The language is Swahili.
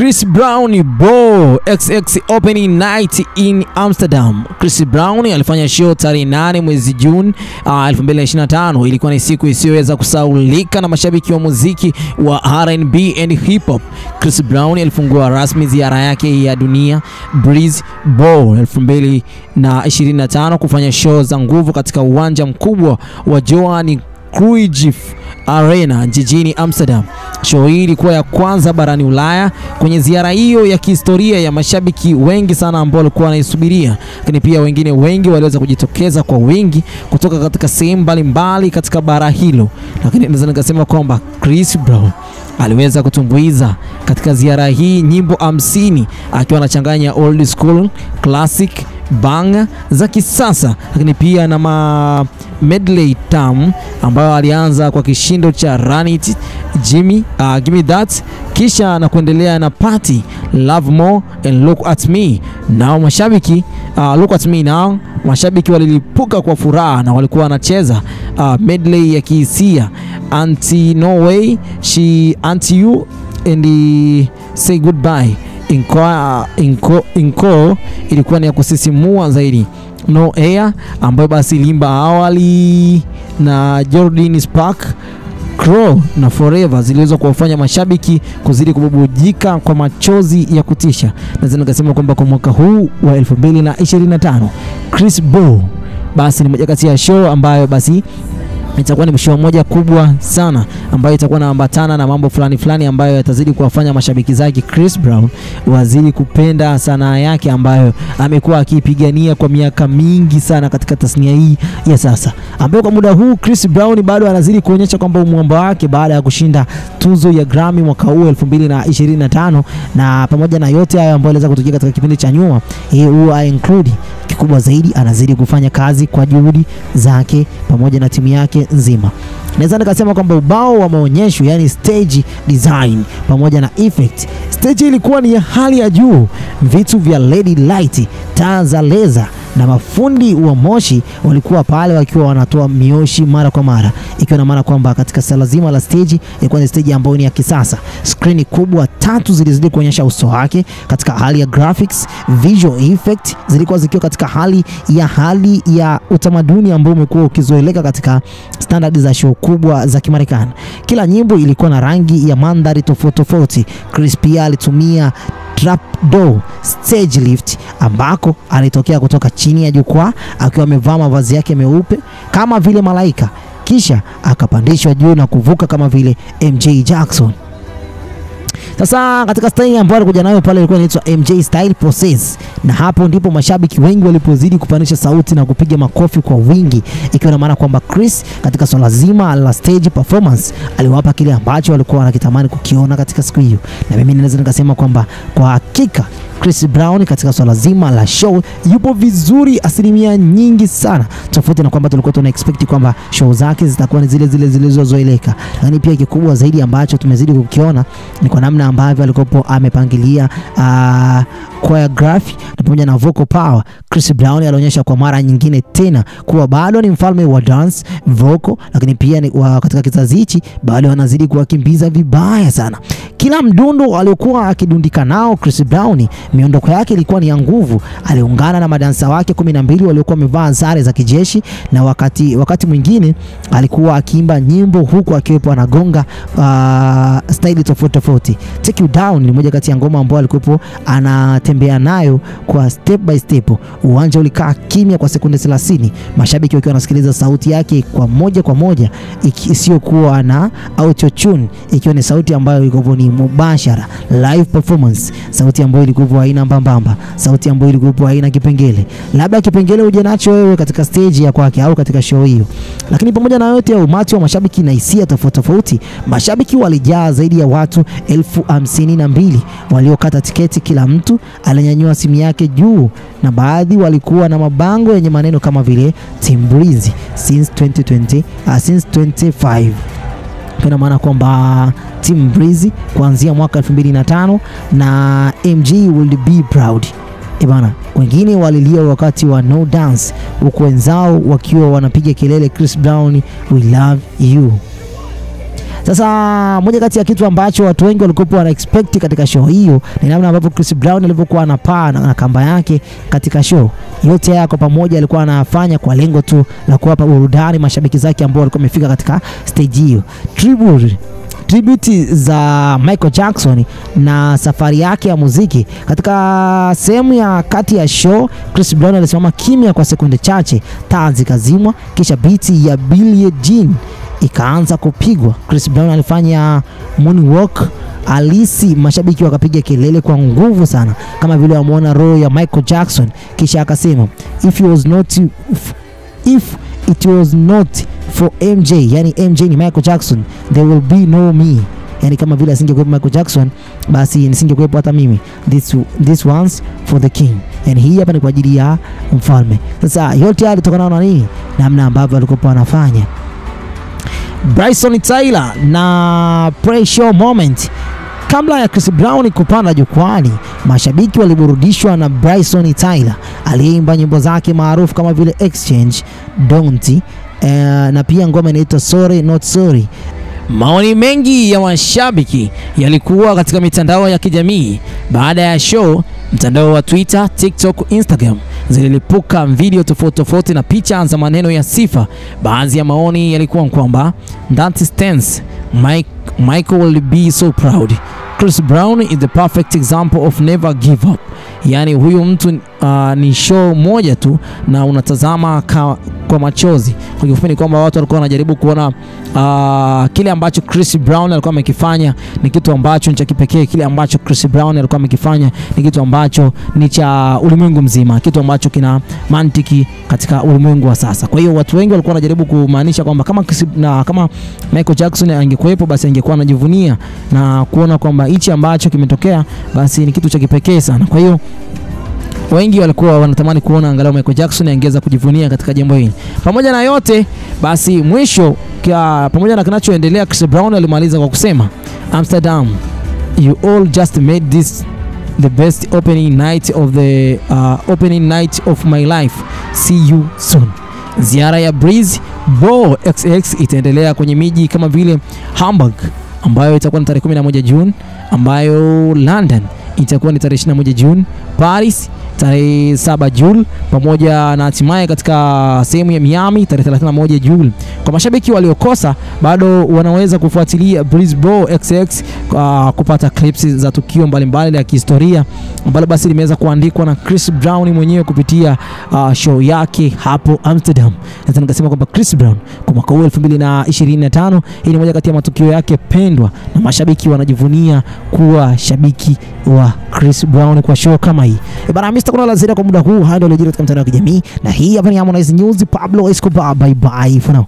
Chris Brown Bo XX Opening Night in Amsterdam. Chris Brown alifanya show tarehe 8 mwezi Juni 2025. Ilikuwa ni siku isiyoweza kusahaulika na mashabiki wa muziki wa R&B and hip hop. Chris Brown alifungua rasmi ziara yake ya dunia Breeze Bowl 2025 kufanya show za nguvu katika uwanja mkubwa wa Johan Cruyff Arena jijini Amsterdam. Show hii ilikuwa ya kwanza barani Ulaya. Kwenye ziara hiyo ya kihistoria ya mashabiki wengi sana ambao walikuwa wanaisubiria, lakini pia wengine wengi waliweza kujitokeza kwa wingi kutoka katika sehemu mbalimbali katika bara hilo. Lakini naweza nikasema kwamba Chris Brown aliweza kutumbuiza katika ziara hii nyimbo 50 akiwa anachanganya old school, classic, bang za kisasa, lakini pia na medley tam ambayo alianza kwa kishindo cha Run It, Jimmy, Give Me That, kisha na kuendelea na Party, Love More and Look At Me. Now mashabiki Look At Me Now, mashabiki walilipuka kwa furaha na walikuwa wanacheza medley ya kihisia Anti No Way, She Anti You and Say Goodbye. Encore ilikuwa ni ya kusisimua zaidi. No Air ambayo basi limba awali na Jordan Spark, Crow na Forever ziliweza kuwafanya mashabiki kuzidi kububujika kwa machozi ya kutisha. Naweza nikasema kwamba kwa mwaka huu wa 2025 Chris Brown basi ni moja kati ya show ambayo basi itakuwa ni show moja kubwa sana ambayo itakuwa inaambatana na mambo fulani ambayo yatazidi kuwafanya mashabiki zake Chris Brown wazidi kupenda sanaa yake ambayo amekuwa akipigania kwa miaka mingi sana katika tasnia hii ya sasa, ambayo kwa muda huu Chris Brown bado anazidi kuonyesha kwamba umwamba wake baada ya kushinda tuzo ya Grammy mwaka huu 2025. Na pamoja na yote hayo ambayo aliweza kutokea katika kipindi cha nyuma, huwa include kikubwa zaidi anazidi kufanya kazi kwa juhudi zake pamoja na timu yake nzima. Naweza nikasema kwamba ubao wa maonyesho, yani stage design pamoja na effect, stage ilikuwa ni ya hali ya juu. Vitu vya LED light, taa za laser na mafundi wa moshi walikuwa pale wakiwa wanatoa mioshi mara kwa mara, ikiwa na maana kwamba katika sala zima la stage ilikuwa ni stage ambayo ni ya kisasa. Screen kubwa 3 zilizidi kuonyesha uso wake katika hali ya graphics, visual effect zilikuwa zikiwa katika hali ya utamaduni ambao umekuwa ukizoeleka katika standard za show kubwa za Kimarekani. Kila nyimbo ilikuwa na rangi ya mandhari tofauti. Chris pia alitumia trap door stage lift ambako alitokea kutoka chini ya jukwaa akiwa amevaa mavazi yake meupe kama vile malaika, kisha akapandishwa juu na kuvuka kama vile MJ Jackson. Sasa katika style ambayo alikuja nayo pale ilikuwa inaitwa MJ Style Process, na hapo ndipo mashabiki wengi walipozidi kupandisha sauti na kupiga makofi kwa wingi, ikiwa na maana kwamba Chris katika swala zima la stage performance aliwapa kile ambacho walikuwa wanakitamani kukiona katika siku hiyo. Na mimi naweza nikasema kwamba kwa hakika Chris Brown katika swala zima la show yupo vizuri asilimia nyingi sana, tofauti na kwamba tulikuwa tuna expect kwamba show zake zitakuwa ni zile zilizozoeleka. Lakini pia kikubwa zaidi ambacho tumezidi kukiona ni kwa namna ambavyo alikopo amepangilia choreography na pamoja na vocal power. Chris Brown alionyesha kwa mara nyingine tena kuwa bado ni mfalme wa dance vocal, lakini pia ni katika kizazi hichi bado wanazidi kuwakimbiza vibaya sana. Kila mdundo aliokuwa akidundika nao Chris Brown, miondoko yake ilikuwa ni ya nguvu. Aliungana na madansa wake 12 waliokuwa wamevaa sare za kijeshi, na wakati mwingine alikuwa akiimba nyimbo huku akiwepo anagonga style tofauti. Take You Down ni moja kati ya ngoma ambayo alikuwa anatembea nayo kwa step by step. Uwanja ulikaa kimya kwa sekunde 30, mashabiki wakiwa wanasikiliza sauti yake kwa moja isiyokuwa na auto tune, ikiwa ni sauti ambayo ilikuwa ni mubashara live performance, sauti ambayo ilikuwa haina mbambamba, sauti ambayo ilikuwa haina kipengele. Labda kipengele uje nacho wewe katika stage ya kwake au katika show hiyo. Lakini pamoja na yote, umati wa mashabiki na hisia tofauti, mashabiki walijaa zaidi ya watu 52,000 waliokata tiketi. Kila mtu alinyanyua simu yake juu, na baadhi walikuwa na mabango yenye maneno kama vile Team Breeze since 25. Kwa maana kwamba Team Breeze kuanzia mwaka 2005 na MJ will be proud. Bana, wengine walilia wakati wa No Dance, huku wenzao wakiwa wanapiga kelele Chris Brown we love you. Sasa moja kati ya kitu ambacho watu wengi walikuwa wana expect katika show hiyo ni namna ambavyo Chris Brown alivyokuwa anapaa na kamba yake katika show. Yote haya kwa pamoja alikuwa anafanya kwa lengo tu la kuwapa burudani mashabiki zake ambao walikuwa wamefika katika stage hiyo. Tribute za Michael Jackson na safari yake ya muziki. Katika sehemu ya kati ya show, Chris Brown alisimama kimya kwa sekunde chache, taa zikazimwa, kisha beat ya Billie Jean ikaanza kupigwa. Chris Brown alifanya moonwalk alisi, mashabiki wakapiga kelele kwa nguvu sana kama vile wamuona roho ya Michael Jackson, kisha akasema if it was not for MJ, yani MJ ni Michael Jackson, there will be no me. Yani kama vile asingekuwepo Michael Jackson basi nisingekuwepo hata mimi. This one's for the king. Yani hii hapa ni kwa ajili ya mfalme. Sasa yote haya yalitokana na nini? Namna ambavyo alikuwa anafanya. Bryson Tiller na pre-show moment. Kabla ya Chris Brown kupanda jukwani, mashabiki waliburudishwa na Bryson Tiller aliyeimba nyimbo zake maarufu kama vile Exchange, Don't, na pia ngoma inaitwa Sorry Not Sorry. Maoni mengi ya mashabiki yalikuwa katika mitandao ya kijamii baada ya show. Mtandao wa Twitter, TikTok, Instagram zililipuka video tofauti na picha za maneno ya sifa. Baadhi ya maoni yalikuwa kwamba that stance, Michael will be so proud. Chris Brown is the perfect example of never give up. Yani huyu mtu ni show moja tu na unatazama kwa machozi. Kwa kifupi ni kwamba watu walikuwa wanajaribu kuona kile ambacho Chris Brown alikuwa amekifanya ni kitu ambacho ni cha kipekee. Kile ambacho Chris Brown alikuwa amekifanya ni kitu ambacho ni cha ulimwengu mzima, kitu ambacho kina mantiki katika ulimwengu wa sasa. Kwa hiyo watu wengi walikuwa wanajaribu kumaanisha kwamba kama Michael Jackson angekuwepo basi angekuwa anajivunia na kuona kwamba hichi ambacho kimetokea basi ni kitu cha kipekee sana. Kwa hiyo wengi walikuwa wanatamani kuona angalau Michael Jackson angeweza kujivunia katika jambo hili. Pamoja na yote basi mwisho pamoja na kinachoendelea, Chris Brown alimaliza kwa kusema Amsterdam, you all just made this the best opening night of my life, see you soon. Ziara ya Breeze Bo XX itaendelea kwenye miji kama vile Hamburg ambayo itakuwa ni tarehe 11 June, ambayo London itakuwa ni tarehe 21 June, Paris tarehe 7 June, pamoja na hatimaye katika sehemu ya Miami tarehe 31 June. Kwa mashabiki waliokosa bado wanaweza kufuatilia Brisbane XX kupata clips za tukio mbalimbali la kihistoria ambalo basi limeweza kuandikwa na Chris Brown mwenyewe kupitia show yake hapo Amsterdam. Sasa nikasema kwamba Chris Brown kwa mwaka huu 2025 hii ni moja kati ya matukio yake pendwa na mashabiki wanajivunia kuwa shabiki wa Chris Brown kwa show kama hii. Bana, Mr. kuna la ziada kwa muda huu. Hadi leo katika mtandao wa kijamii, na hii hapa ni Harmonize News. Pablo Escobar, bye bye for now.